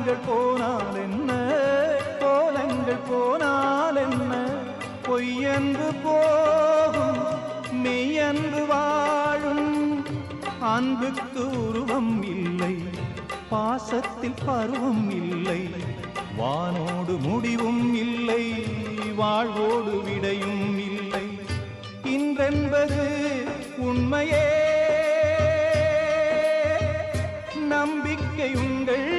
காலங்கள் போனால் என்ன, கோலங்கள் போனால் என்ன, பொய்யன்று போகும் மெய்யன்று வாழும். அன்புக்கு உருவம் இல்லை, பாசத்தில் பருவம் இல்லை, வானோடு முடிவும் இல்லை, வாழ்வோடு விடையும் இல்லை. இன்றென்பது உண்மையே, நம்பிக்கை உங்கள்